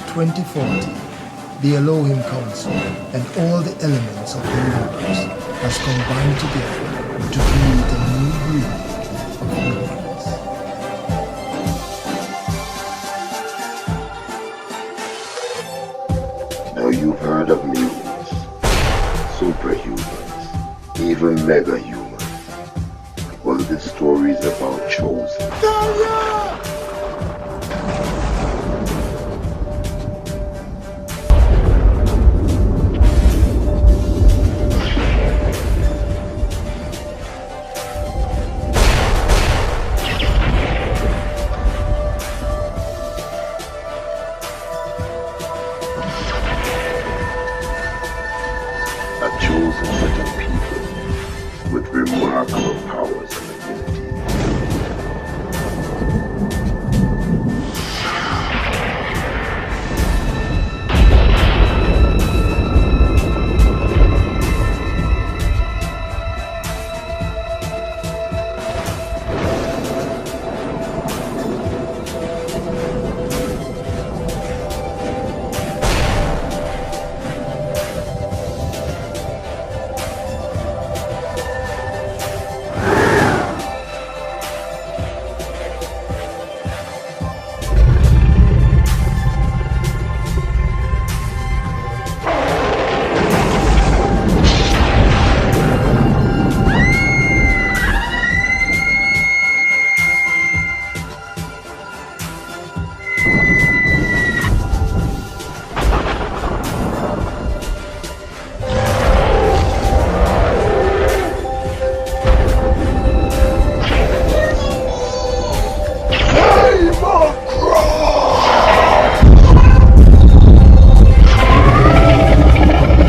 2040, the Elohim Council and all the elements of the universe has combined together to create a new breed of humans. Now you've heard of mutants, superhumans, even mega-humans. Well, this story is about chosen. A chosen set of people with remarkable powers and abilities.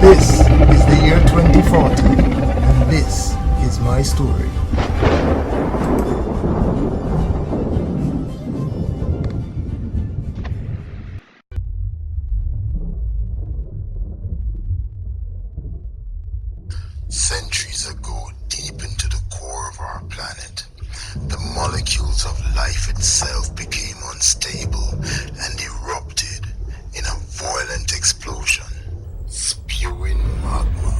This is the year 2040, and this is my story. Centuries ago, deep into the core of our planet, the molecules of life itself became unstable and erupted in a violent explosion, spewing magma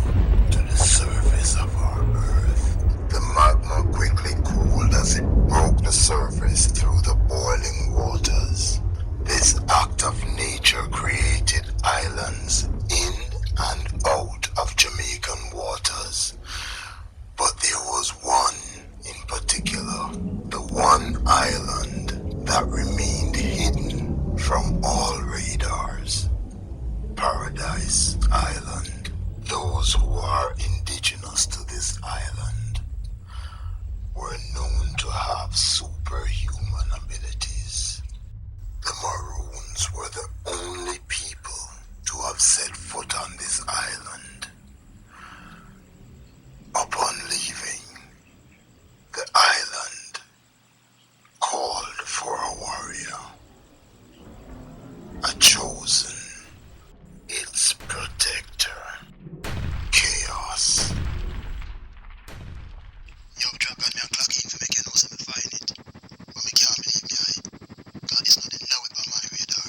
to the surface of our Earth. The magma quickly cooled as it broke the surface through the boiling waters. This act of nature created islands in and out of Jamaican waters. But there was one in particular, the one island that remained hidden from all radars. Paradise Island. Those who are indigenous to this island were known to have superhuman abilities. The Maroons were the only people to have set foot on this island. Upon leaving, the island called for a warrior, a chosen, its protector, Chaos. Yo, drop on me a clock in for make you know so me find it. But me can't believe me, aye. God, it's nothing now it on my radar.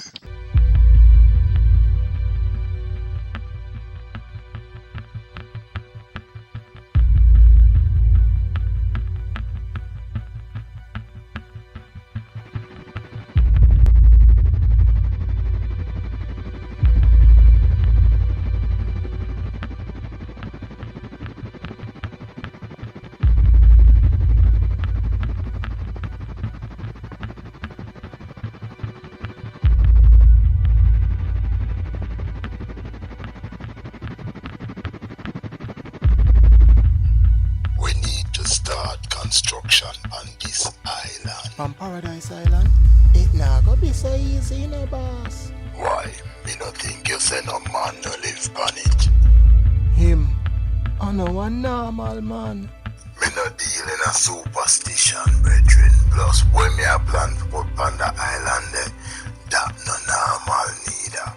We need to start construction on this island. On Paradise Island, it not go be so easy, you know, boss. Why? Me no think you say no man no live on it. Him, I know one normal man. Me no deal in a superstition, brethren. Plus, when me a plan to put on the island there, that no normal neither.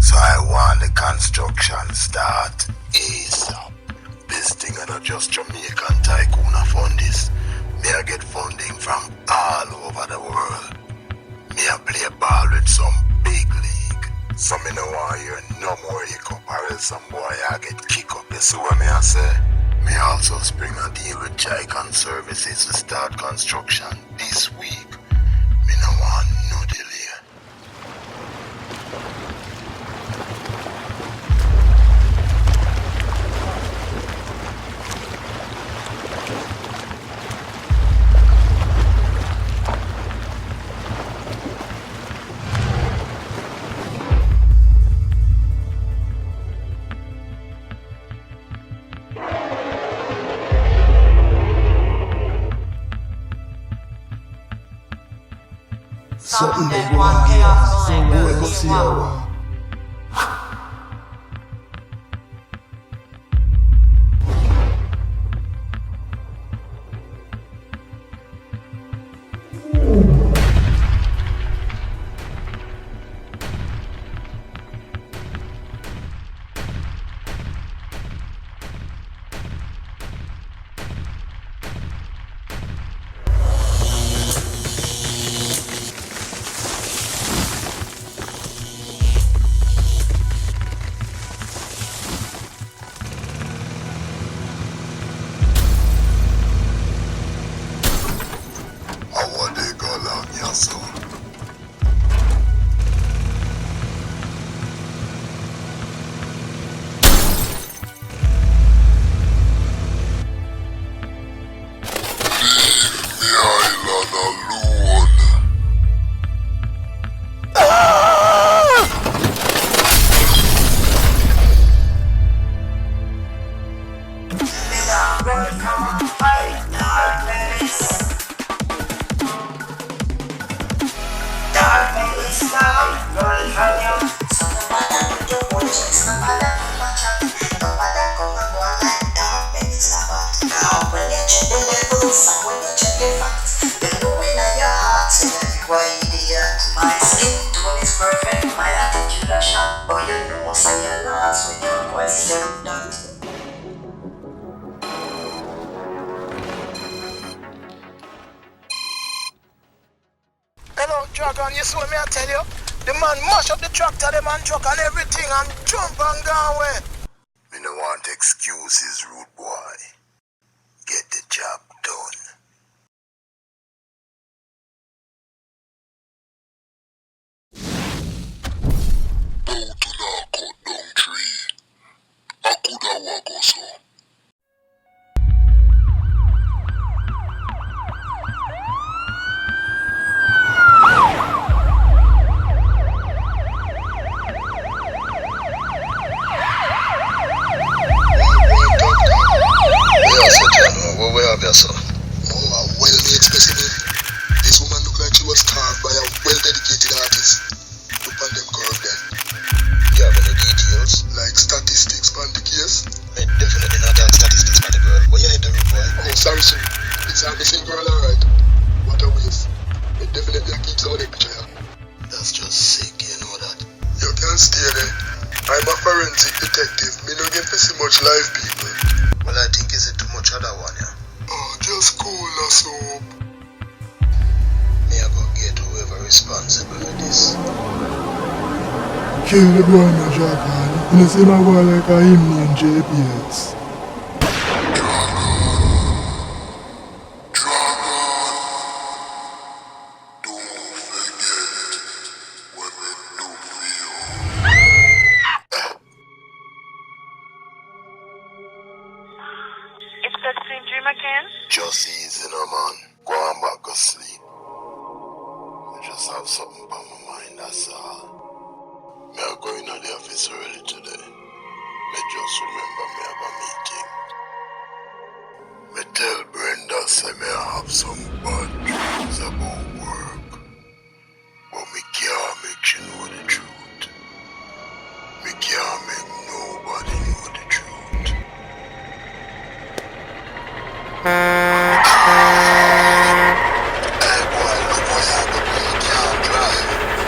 So I want the construction start ASAP. This thing are not just Jamaican tycoon a fund this. Me a get funding from all over the world. Me a play ball with some big league. see what me I say? Me also spring a deal with Jamaican services to start construction this week. Me no want no delay. Something they want to hear. Boy, go see her. Hello, Dragon, you see what me I tell you? The man mash up the tractor, the man truck and everything and jump and go away. Me no want excuses, rude boy. Get the job done. Bow to not cut down tree. I coulda walk also. What we have here, sir? Oh, well-made specimen. This woman looked like she was carved by a well-dedicated artist. Look at them curve there. You have any details? Like statistics on the case? I definitely not have statistics on the girl. What you ain't the rude boy? Oh, sorry, sir. It's a missing girl, alright. What a waste. It definitely keeps out the picture. That's just sick, you know that? You can't stay there. I'm a forensic detective. Me no get to see much live people. Well, I think it's too much other one, yeah. Oh, just cool, na soap. Me I go get whoever responsible for this. Kill the boy, no Japan. You see my boy like a him named JPS. It's that same dream again? Just easy, no man. Go on back to sleep. I just have something on my mind, that's all. Me are going to the office early today. Me just remember me have a meeting. Me tell Brenda say me have some bad dreams about work. But me can't make she know the truth. Me can't make nobody know the truth.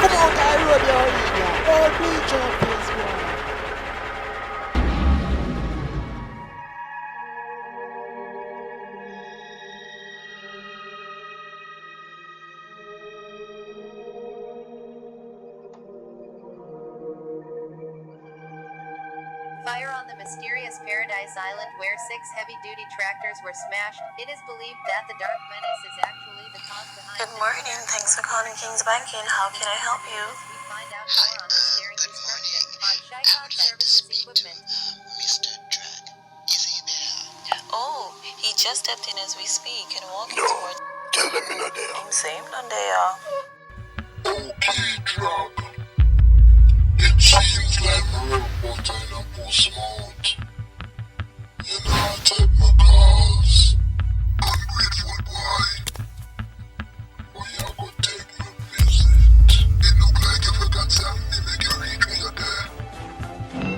Come out I road, you idiot. All bleach up this one. Fire on the mysterious Paradise Island where 6 heavy-duty tractors were smashed. It is believed that the Dark Menace is actually the cause behind Good morning. Thanks for calling King's Banking. How can I help you? We find out more on this daring destruction on COX Services Equipment. Mr. Drag. Is he there? Oh, he just stepped in as we speak and walking No. towards. Tell them you're not there. Same on there. Okay, Drag. It seems like we're about in a post mode. You know how to take my calls. Ungrateful boy. But you go take your visit. It look like you forgot something. Make you reach when you're there.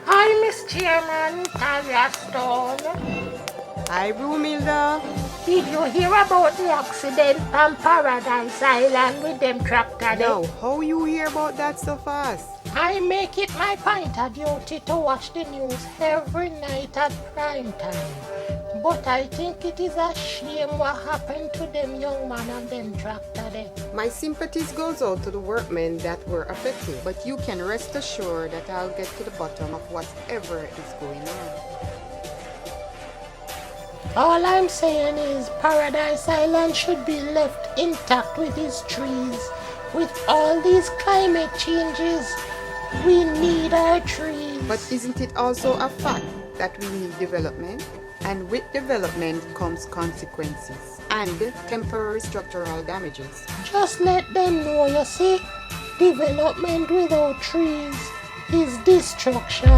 Hi, Miss Chairman, Talia Stone. Hi, Brumilda. Did you hear about the accident on Paradise Island with them tractor? No, how you hear about that so fast? I make it my point of duty to watch the news every night at prime time. But I think it is a shame what happened to them young man and them tractor there. My sympathies goes out to the workmen that were affected, but you can rest assured that I'll get to the bottom of whatever is going on. All I'm saying is Paradise Island should be left intact with its trees. With all these climate changes, we need our trees. But isn't it also a fact that we need development? And with development comes consequences and temporary structural damages. Just let them know, you see, development without trees is destruction.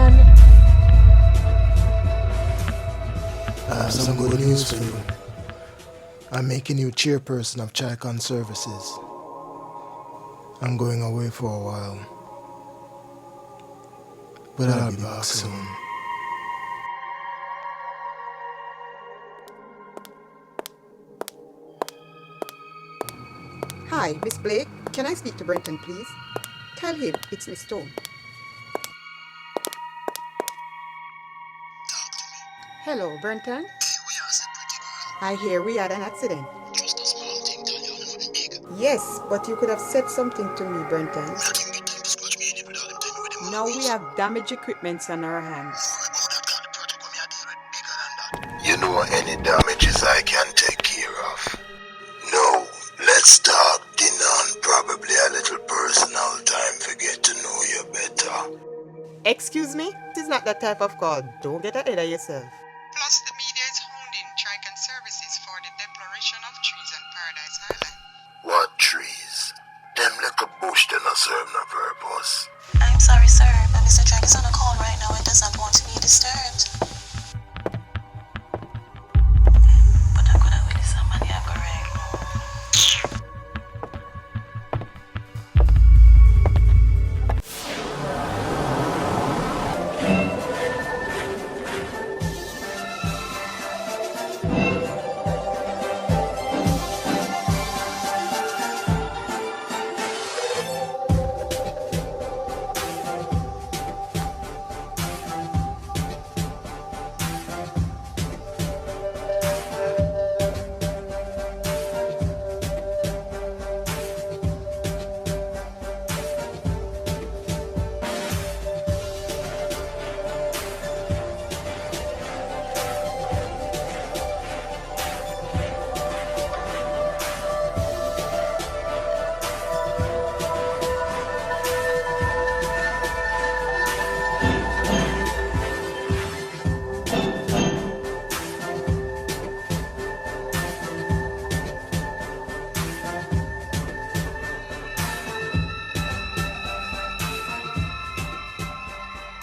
I have some good news for you. I'm making you chairperson of Jamaican Services. I'm going away for a while, but I'll be back soon. Hi, Miss Blake. Can I speak to Brenton, please? Tell him it's Miss Stone. Hello, Brenton. I hear we had an accident. Just a small thing, tell you nothing big. Yes, but you could have said something to me, Brenton. I didn't get time to scratch me in it without them telling me with them Now we always. have damaged equipments on our hands. Sorry about that, God, the project when me I deal with bigger than that. You know any damages I can take care of. No, let's talk dinner and probably a little personal time to get to know you better. Excuse me? This is not that type of call. Don't get ahead of yourself. Plus, the media is hounding Jamaican Services for the deploration of trees on Paradise Island. What trees? Them little bush they not serve no purpose. I'm sorry, sir, but Mr. Drake is on a call